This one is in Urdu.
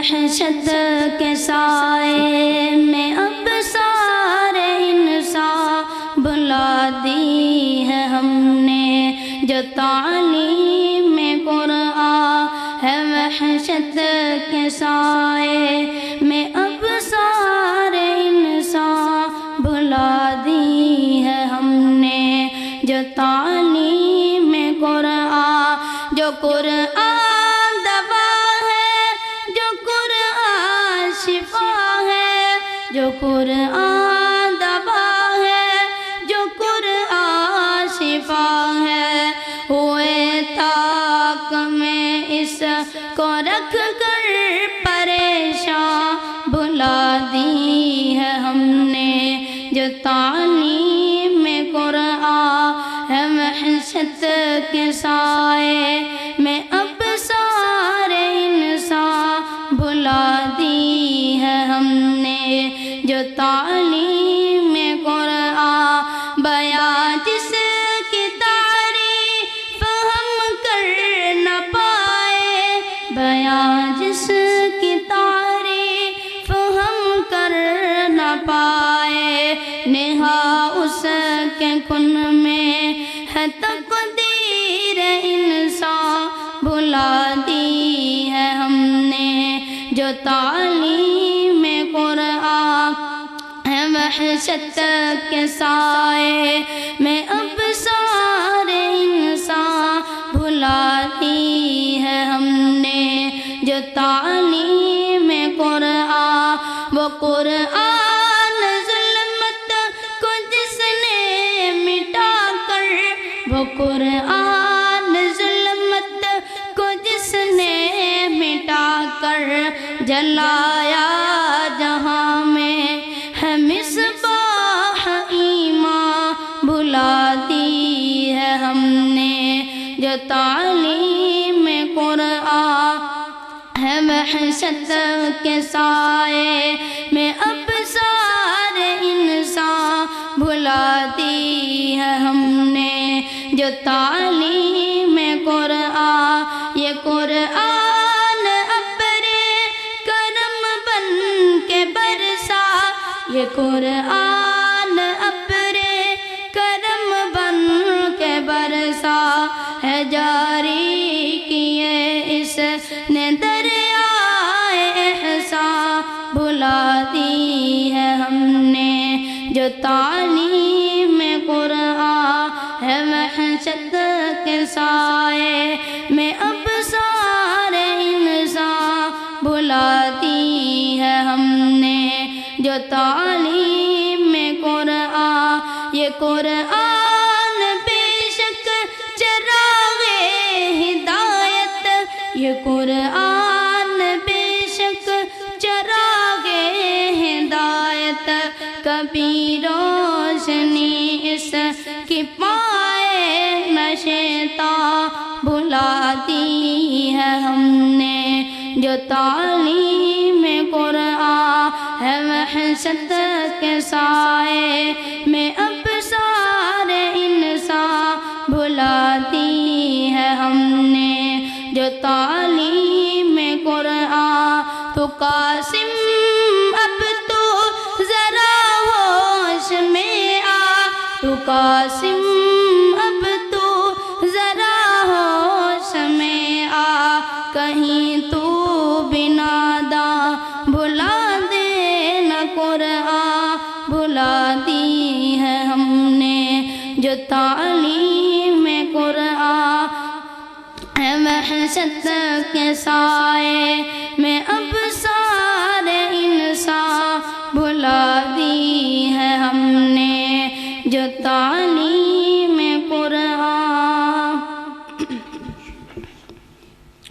وحشت کے سائے میں اب سارے انسان بلا دی ہے ہم نے، جو تعلیم قرآن ہے وحشت کے سائے میں اب سارے انسان بلا دی ہے ہم نے، جو تعلیم قرآن، جو قرآن دوا ہے، جو قرآن شفا ہے، جو قرآن دوا ہے، جو قرآن شفا ہے، ہوئے طاق میں اس کو رکھ کر پریشان بلا دی ہے ہم نے، جو تعلیم قرآن ہے وحشت کے سائے میں اب سارے انسان بلا دی ہے ہم نے، جو تعلیم قرآن بیان جس کی تعریف ہم کر نہ پائے، بیان جس کی تعریف ہم کر نہ پائے، نہا اس کے کن میں ہے تقدیر انسان بلا دی ہے ہم نے، جو تعلیم قرآن ہے وحشت کے سائے میں اب سارے انسان بلا دی ہے ہم نے، جو تعلیم قرآن، وہ قرآن ظلمت کو جس نے مٹا کر، وہ قرآن ظلمت کو جس نے مٹا کر جلایا جہاں میں ہے مصباح ایمان بلا دی ہے ہم نے، جو تعلیم قرآن ہے وحشت کے سائے میں اب سارے انسان بلا دی ہے ہم نے، جو تعلیم قرآن، یہ قرآن ابر کرم بن کے برسا، یہ قرآن ابر کرم بن کے برسا ہے، جاری کیے اس نے دریائے احسان بلا دی ہے ہم نے، جو تعلیم قرآن ہے وحشت کے سائے میں اب سارے انسان بلا دی ہے ہم نے، جو تعلیم قرآن، یہ قرآن بے شک چراغ ہدایت، یہ قرآن بے شک چراغ ہدایت، کبھی روشنی اس کی پائے نہ شیطان بلا دی ہے ہم نے، جو تعلیم قرآن ہے وحشت کے سائے میں اب سارے انسان بلا دی ہے ہم نے، جو تعلیم قرآن، تو قاسم اب تو ذرا ہوش میں آ، تو قاسم اب تو ذرا ہوش میں آ، کہیں تو بنا داں بلا دے نہ قرآن بلا دی ہے ہم نے، جو تعلیم قرآن ہے وحشت کے سائے میں اب سارے انسان بلا دی ہے ہم نے، جو تعلیم